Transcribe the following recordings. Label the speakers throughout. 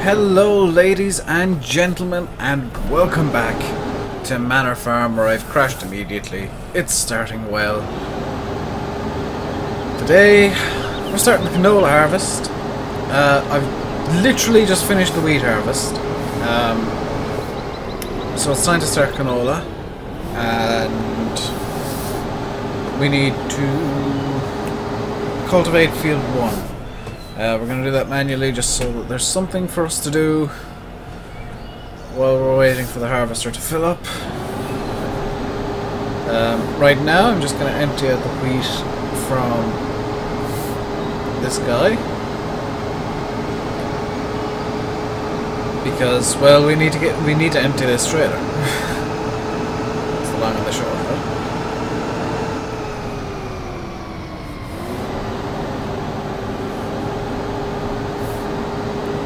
Speaker 1: Hello ladies and gentlemen, and welcome back to Manor Farm, where I've crashed immediately. It's starting well. Today we're starting the canola harvest. I've literally just finished the wheat harvest, so it's time to start canola, and we need to cultivate field 1. We're going to do that manually just so that there's something for us to do while we're waiting for the harvester to fill up. Right now I'm just going to empty out the wheat from this guy, because, well, we need to empty this trailer. It's the long and the short of it.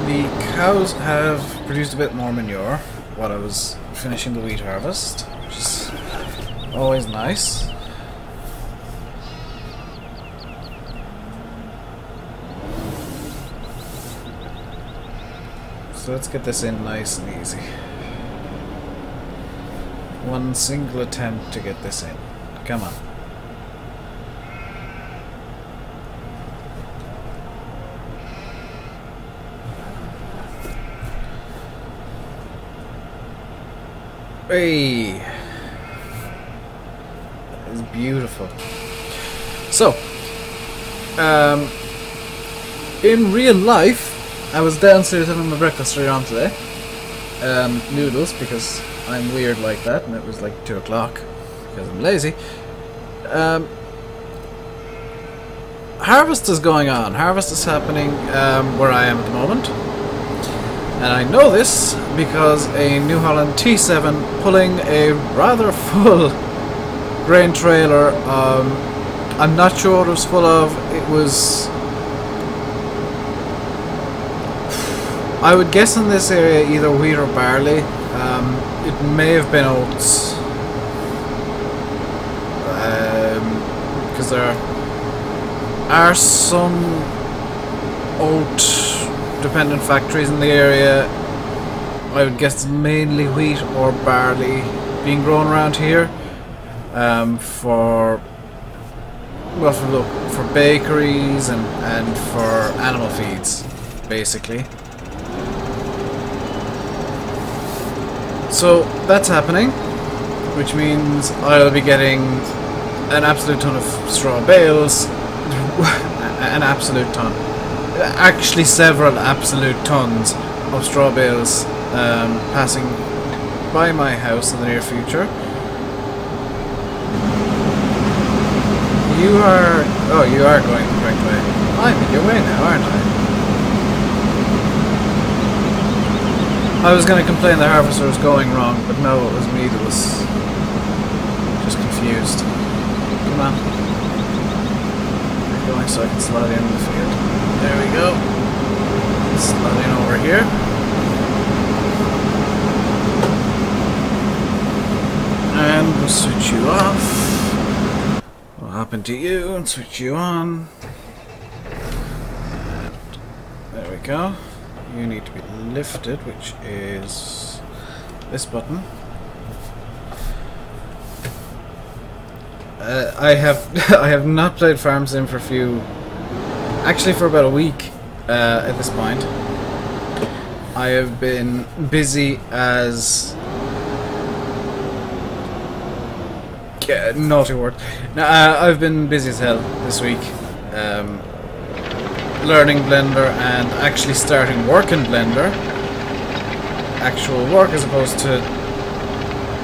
Speaker 1: The cows have produced a bit more manure while I was finishing the wheat harvest, which is always nice. So let's get this in nice and easy. One single attempt to get this in. Come on. Hey, that is beautiful. So, in real life, I was downstairs having my breakfast earlier on today. Noodles, because I'm weird like that, and it was like 2 o'clock because I'm lazy. Harvest is going on. Harvest is happening where I am at the moment. And I know this because a New Holland T7 pulling a rather full grain trailer. I'm not sure what it was full of. It was, I would guess in this area, either wheat or barley. It may have been oats, because there are some oat dependent factories in the area. I would guess it's mainly wheat or barley being grown around here, for bakeries and for animal feeds, basically. So that's happening, which means I'll be getting an absolute ton of straw bales. An absolute ton. Actually, several absolute tons of straw bales passing by my house in the near future. You are going the correct way. I'm in your way now, aren't I? I was going to complain the harvester was going wrong, but no, it was me that was just confused. Come on. You're going so I can slide in the field. There we go. Sliding over here. And we'll switch you off. We'll hop into you and switch you on. And there we go. You need to be lifted, which is this button. I have not played Farm Sim for about a week at this point. I have been busy as naughty word. Now, I've been busy as hell this week, learning Blender and actually starting work in Blender. Actual work as opposed to,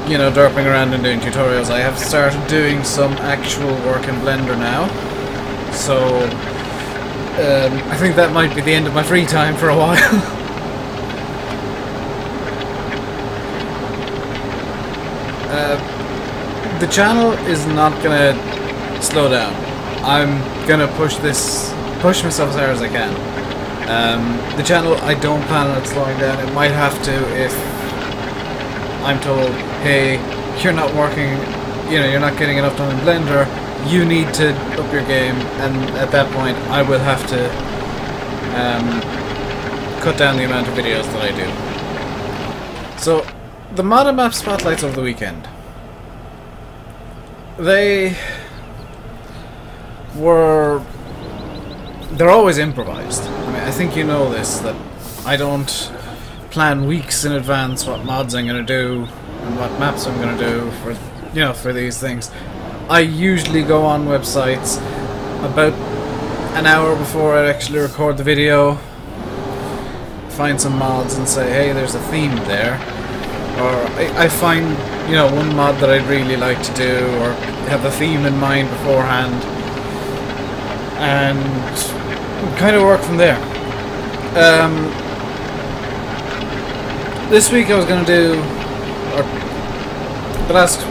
Speaker 1: you know, derping around and doing tutorials. I have started doing some actual work in Blender now. So I think that might be the end of my free time for a while. The channel is not gonna slow down. I'm gonna push myself as hard as I can. The channel, I don't plan on it slowing down. It might have to if I'm told, hey, you're not working, you know, you're not getting enough done in Blender, you need to up your game, and at that point I will have to cut down the amount of videos that I do. So, the mod and map spotlights over the weekend. They're always improvised. I mean, I think you know this, that I don't plan weeks in advance what mods I'm going to do and what maps I'm going to do for, you know, for these things. I usually go on websites about an hour before I actually record the video, find some mods and say, hey, there's a theme there. Or I find, you know, one mod that I'd really like to do, or have a theme in mind beforehand, and kind of work from there. This week I was going to do, or the past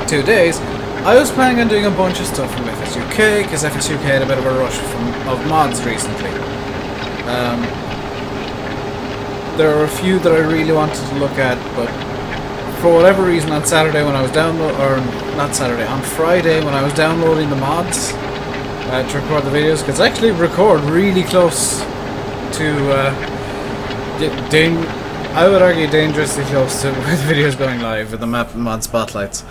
Speaker 1: 2 days, I was planning on doing a bunch of stuff from FSUK, because FSUK had a bit of a rush of mods recently. There are a few that I really wanted to look at, but for whatever reason on Saturday when I was on Friday when I was downloading the mods to record the videos, because I actually record really close to, I would argue dangerously close to where the videos going live with the map and mod spotlights.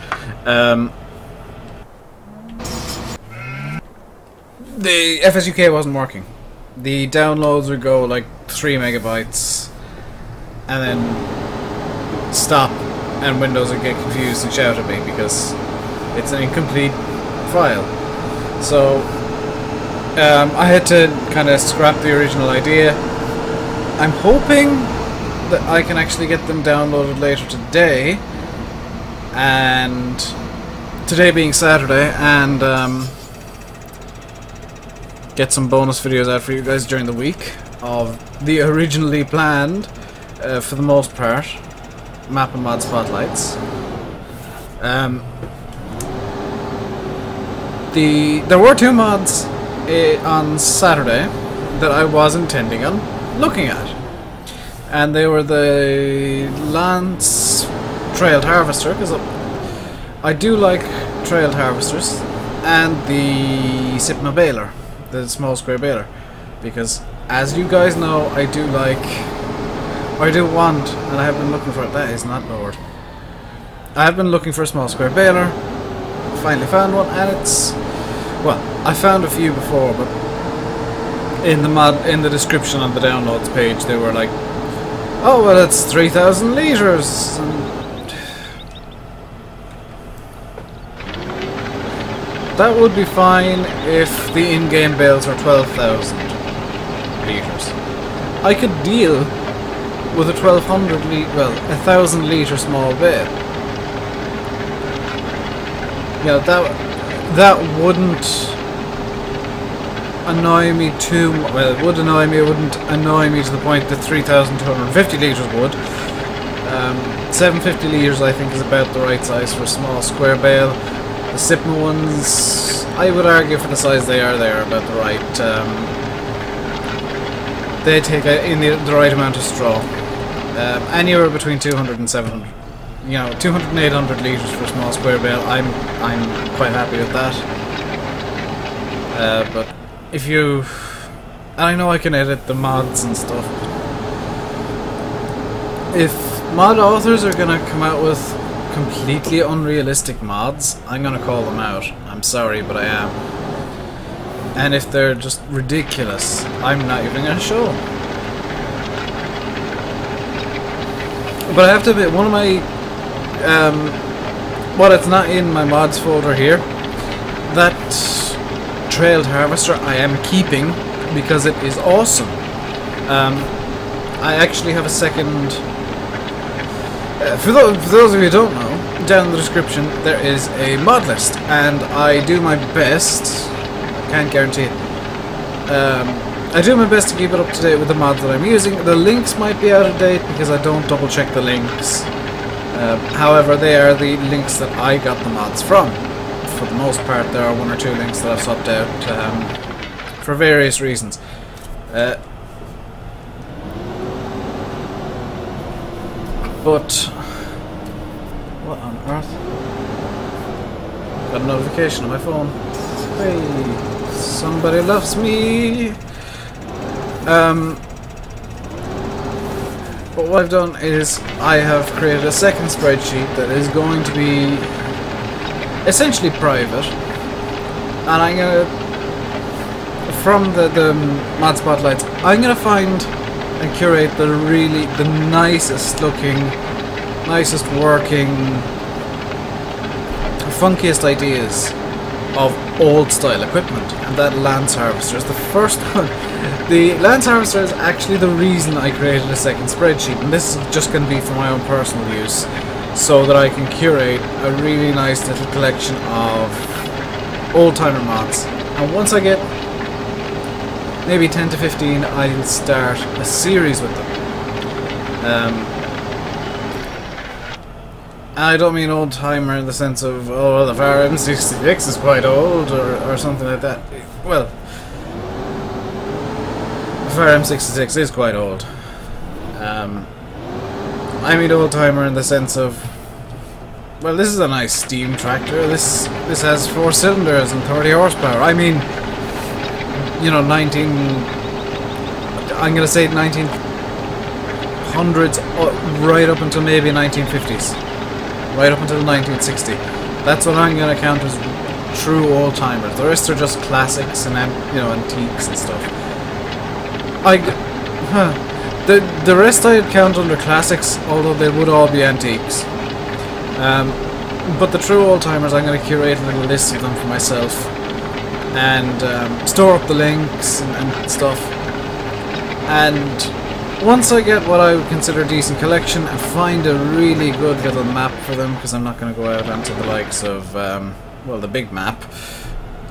Speaker 1: The FSUK wasn't working. The downloads would go like 3 megabytes and then stop, and Windows would get confused and shout at me because it's an incomplete file. So I had to kind of scrap the original idea. I'm hoping that I can actually get them downloaded later today, and today being Saturday, and get some bonus videos out for you guys during the week of the originally planned, for the most part, map and mod spotlights. There were 2 mods on Saturday that I was intending on looking at, and they were the Lance Trailed Harvester, because I do like Trailed Harvesters, and the Sipma Baler, the small square baler, because as you guys know, I do want, and I have been looking for it. That is not lowered. I have been looking for a small square baler, finally found one, and it's, well, I found a few before, but in the description on the downloads page they were like, oh well, it's 3,000 litres, and that would be fine if the in-game bales are 12,000 litres. I could deal with a 1,000 litre small bale. Yeah, that wouldn't annoy me too much. Well, it would annoy me. It wouldn't annoy me to the point that 3,250 litres would. 750 litres I think is about the right size for a small square bale. The Sipma ones, I would argue for the size they are about the right. They take in the right amount of straw. Anywhere between 200 and 700. You know, 200 and 800 litres for a small square bale. I'm quite happy with that. But if you, and I know I can edit the mods and stuff. If mod authors are gonna come out with completely unrealistic mods, I'm gonna call them out. I'm sorry, but I am. And if they're just ridiculous, I'm not even gonna show them. But I have to admit, one of my well, it's not in my mods folder here. That Trailed Harvester I am keeping because it is awesome. I actually have a second. For those of you who don't know, down in the description there is a mod list, and I do my best. I can't guarantee it. I do my best to keep it up to date with the mods that I'm using. The links might be out of date because I don't double check the links. However, they are the links that I got the mods from. For the most part, there are 1 or 2 links that I've swapped out for various reasons. But what on earth? Got a notification on my phone. Hey, somebody loves me. But what I've done is I have created a second spreadsheet that is going to be essentially private, and I'm gonna, from the mod spotlights, I'm gonna find and curate the nicest looking, nicest working, funkiest ideas of old style equipment, and that Lance Harvester is the first one. The Lance Harvester is actually the reason I created a second spreadsheet, and this is just going to be for my own personal use, so that I can curate a really nice little collection of old-timer mods. And once I get maybe 10 to 15, I'll start a series with them. I don't mean old-timer in the sense of, oh, the Fire M66 is quite old, or something like that. Well, the Fire M66 is quite old. I mean old-timer in the sense of, well, this is a nice steam tractor. This has 4 cylinders and 30 horsepower. I mean, you know, I'm gonna say 1900s, right up until maybe 1950s. Right up until 1960. That's what I'm going to count as true old-timers. The rest are just classics and, you know, antiques and stuff. The rest I'd count under classics, although they would all be antiques. But the true old-timers, I'm going to curate a little list of them for myself, and store up the links and stuff. And once I get what I would consider a decent collection and find a really good little map for them, because I'm not going to go out onto the likes of, well, the big map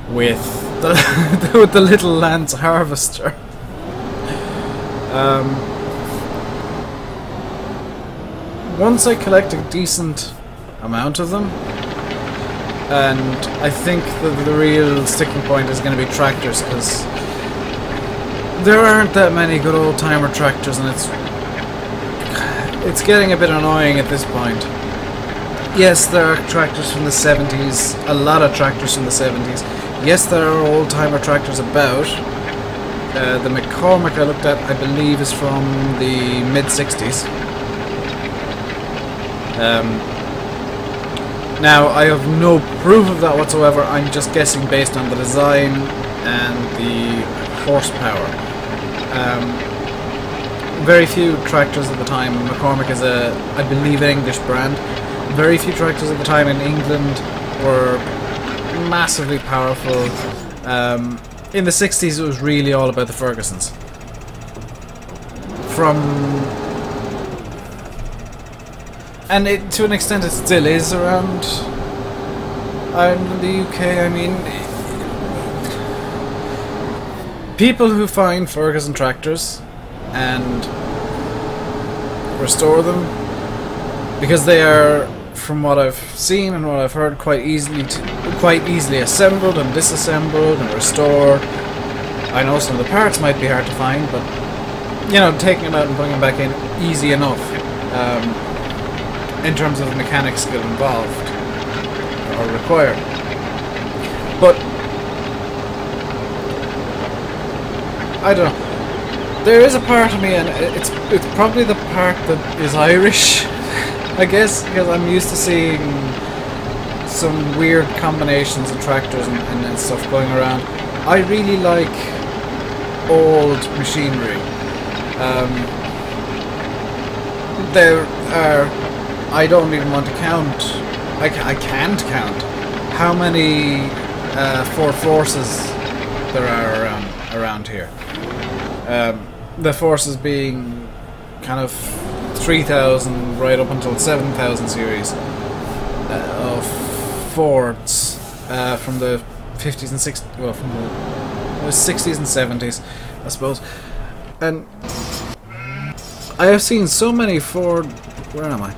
Speaker 1: with the, with the little Lance Harvester. Once I collect a decent amount of them, and I think that the real sticking point is going to be tractors, because there aren't that many good old-timer tractors, and it's getting a bit annoying at this point. Yes, there are tractors from the 70s, a lot of tractors from the 70s. Yes, there are old-timer tractors about. The McCormick I looked at, I believe, is from the mid-60s. Now, I have no proof of that whatsoever. I'm just guessing based on the design and the horsepower. Very few tractors at the time. McCormick is I believe, an English brand. Very few tractors at the time in England were massively powerful. In the 60s, it was really all about the Fergusons. And to an extent, it still is around Ireland and the UK. I mean, people who find Ferguson tractors and restore them, because they are, from what I've seen and what I've heard, quite easily assembled and disassembled and restored. I know some of the parts might be hard to find, but you know, taking them out and putting them back in, easy enough. In terms of the mechanic skill involved or required. But I don't know. There is a part of me, and it's probably the part that is Irish, I guess, because I'm used to seeing some weird combinations of tractors and stuff going around. I really like old machinery. There are, I don't even want to count, I can't count how many Ford Forces there are around here. The Forces being kind of 3000 right up until 7000 series of Fords from the 50s and 60s, well, from the 60s and 70s, I suppose. And I have seen so many Ford, where am I?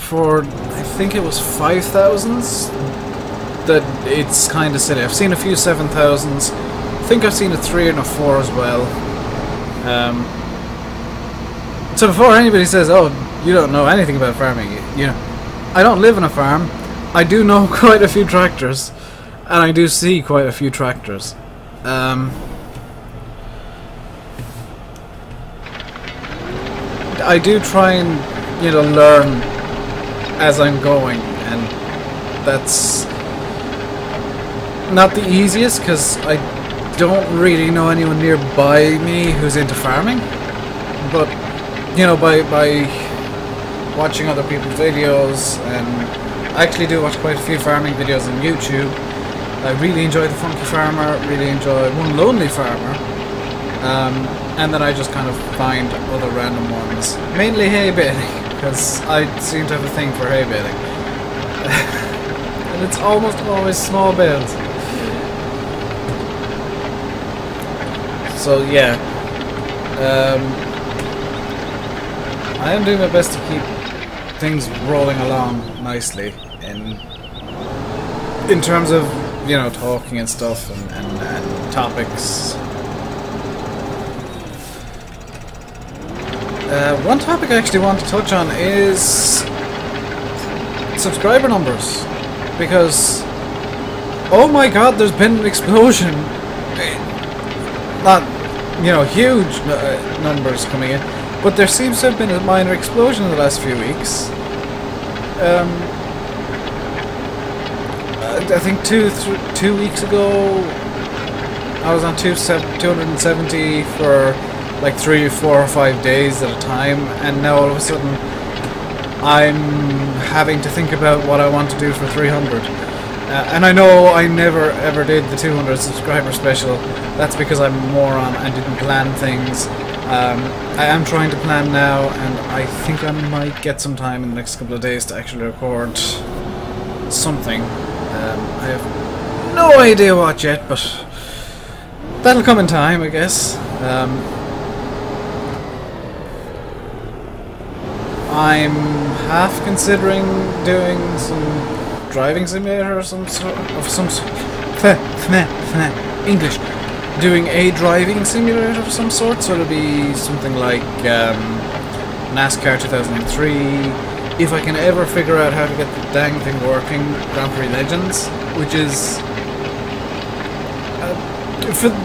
Speaker 1: Ford, I think it was 5000s, that it's kind of silly. I've seen a few 7000s. I think I've seen a 3 and a 4 as well. So before anybody says, "Oh, you don't know anything about farming," you know, I don't live on a farm. I do know quite a few tractors, and I do see quite a few tractors. I do try and, you know, learn as I'm going, and that's not the easiest because I don't really know anyone nearby me who's into farming. But, you know, by watching other people's videos, and I actually do watch quite a few farming videos on YouTube. I really enjoy The Funky Farmer, really enjoy One Lonely Farmer, and then I just kind of find other random ones, mainly hay baling, because I seem to have a thing for hay baling. And it's almost always small bales. So yeah, I am doing my best to keep things rolling along nicely in terms of, you know, talking and stuff and topics. One topic I actually want to touch on is subscriber numbers, because oh my god, there's been an explosion. Not, you know, huge numbers coming in, but there seems to have been a minor explosion in the last few weeks. I think two weeks ago I was on 270 for like 3 or 4 or 5 days at a time, and now all of a sudden I'm having to think about what I want to do for 300. And I know I never ever did the 200 subscriber special. That's because I'm a moron and didn't plan things. I am trying to plan now, and I think I might get some time in the next couple of days to actually record something. I have no idea what yet, but that'll come in time, I guess. I'm half considering doing some driving simulator or some sort English. Doing a driving simulator of some sort, so it'll be something like NASCAR 2003. If I can ever figure out how to get the dang thing working, Grand Prix Legends, which is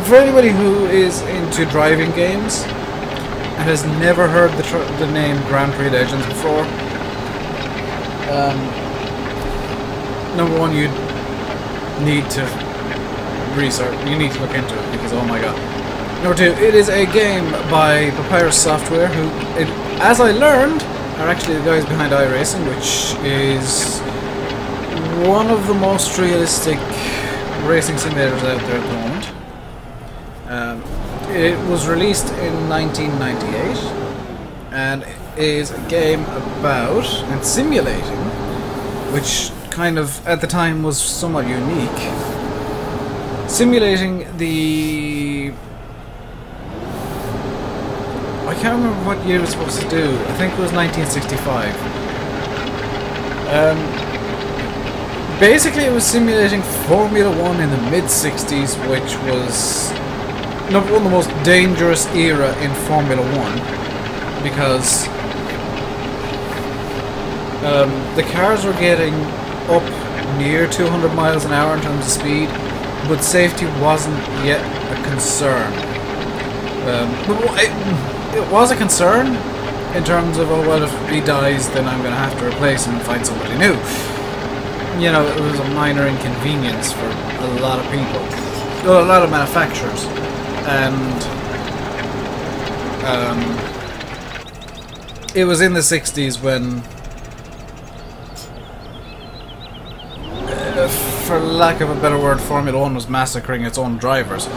Speaker 1: for anybody who is into driving games and has never heard the name Grand Prix Legends before. Number one, you need to research. You need to look into it, because oh my god. Number two, it is a game by Papyrus Software, who, as I learned, are actually the guys behind iRacing, which is one of the most realistic racing simulators out there at the moment. It was released in 1998, and is a game about and simulating, which kind of at the time was somewhat unique, simulating the... I can't remember what year it was supposed to do. I think it was 1965. Basically it was simulating Formula 1 in the mid-60s, which was number one, the most dangerous era in Formula 1, because the cars were getting up near 200 miles an hour in terms of speed, but safety wasn't yet a concern. It was a concern in terms of, oh well, if he dies then I'm going to have to replace him and find somebody new. You know, it was a minor inconvenience for a lot of people, well, a lot of manufacturers, and it was in the 60s when, for lack of a better word, Formula 1 was massacring its own drivers.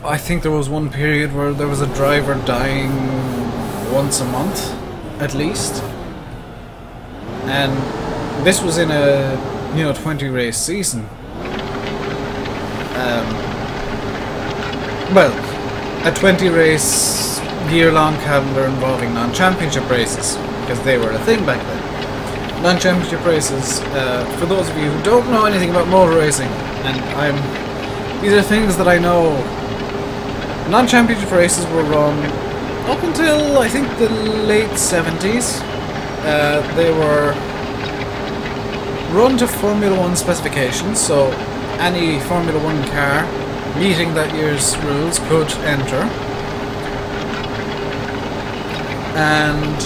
Speaker 1: I think there was one period where there was a driver dying once a month, at least. And this was in a, 20 race season. Well, a 20 race year-long calendar involving non-championship races, because they were a thing back then. Non-championship races, for those of you who don't know anything about motor racing, and these are things that I know. Non-championship races were run up until, I think, the late 70s. They were run to Formula 1 specifications, so any Formula 1 car meeting that year's rules could enter. and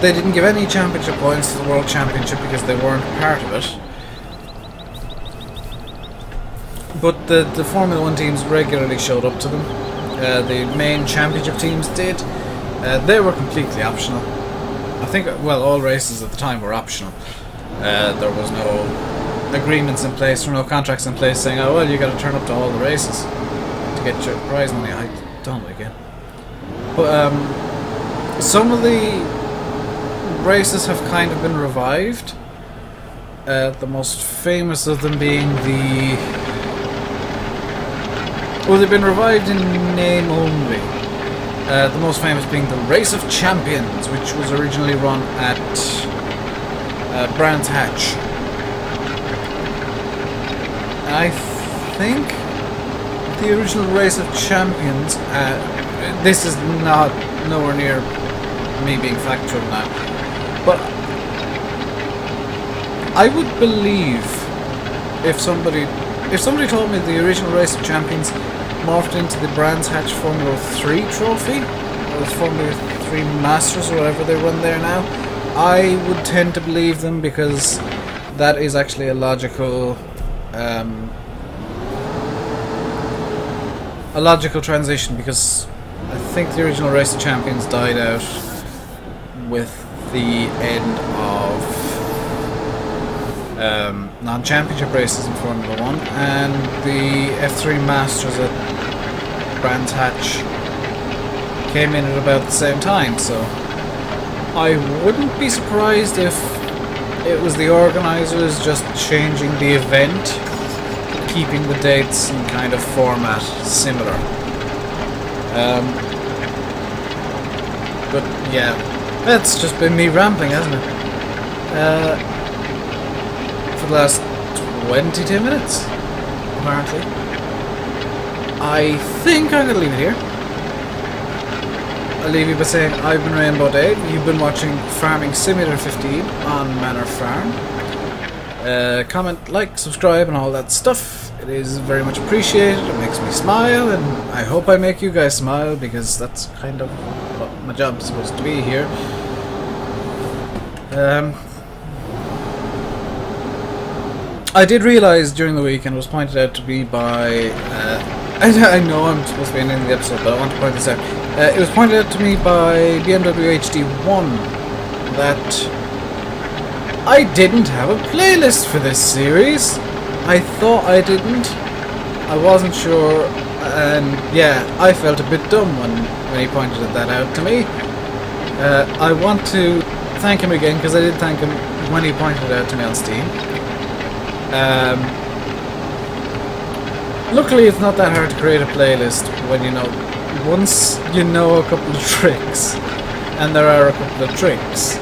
Speaker 1: they didn't give any championship points to the World Championship because they weren't part of it. But the Formula 1 teams regularly showed up to them. The main championship teams did. They were completely optional. I think, well, all races at the time were optional. There was no agreements in place, or no contracts in place saying, oh well, you got to turn up to all the races to get your prize money. I don't know again. But some of the races have kind of been revived. The most famous of them being the... well, they've been revived in name only. The most famous being the Race of Champions, which was originally run at Brands Hatch. I think the original Race of Champions, this is nowhere near me being factual now, but I would believe if somebody told me the original Race of Champions morphed into the Brands Hatch Formula 3 trophy, or the Formula 3 Masters, or whatever they run there now, I would tend to believe them, because that is actually a logical transition, because I think the original Race of Champions died out with the end of non-championship races in Formula 1, and the F3 Masters at Brands Hatch came in at about the same time, so I wouldn't be surprised if it was the organisers just changing the event, keeping the dates and kind of format similar. But yeah, that's just been me rambling, hasn't it? For the last 22 minutes, apparently. I think I'm going to leave it here. I'll leave you by saying I've been Rainbow Dave. You've been watching Farming Simulator 15 on Manor Farm. Comment, like, subscribe and all that stuff. It is very much appreciated. It makes me smile, and I hope I make you guys smile, because that's kind of what my job's supposed to be here. I did realise during the week, and it was pointed out to me by... I know I'm supposed to be ending the episode, but I want to point this out. It was pointed out to me by BMW HD1 that I didn't have a playlist for this series. I thought I didn't. I wasn't sure, and yeah, I felt a bit dumb when he pointed that out to me. I want to thank him again, because I did thank him when he pointed it out to me on Steam. Luckily, it's not that hard to create a playlist when you know. Once you know a couple of tricks, and there are a couple of tricks,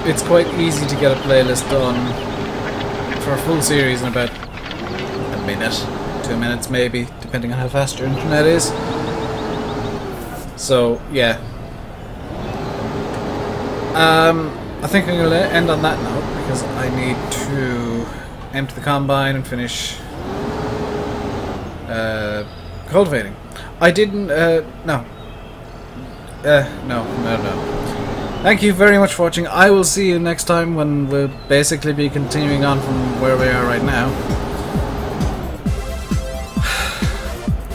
Speaker 1: it's quite easy to get a playlist done for a full series in about a minute, 2 minutes maybe, depending on how fast your internet is. So yeah, I think I'm going to end on that note, because I need to empty the combine and finish cultivating. I didn't, no. No. Thank you very much for watching. I will see you next time, when we'll basically be continuing on from where we are right now.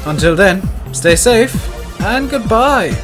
Speaker 1: Until then, stay safe, and goodbye!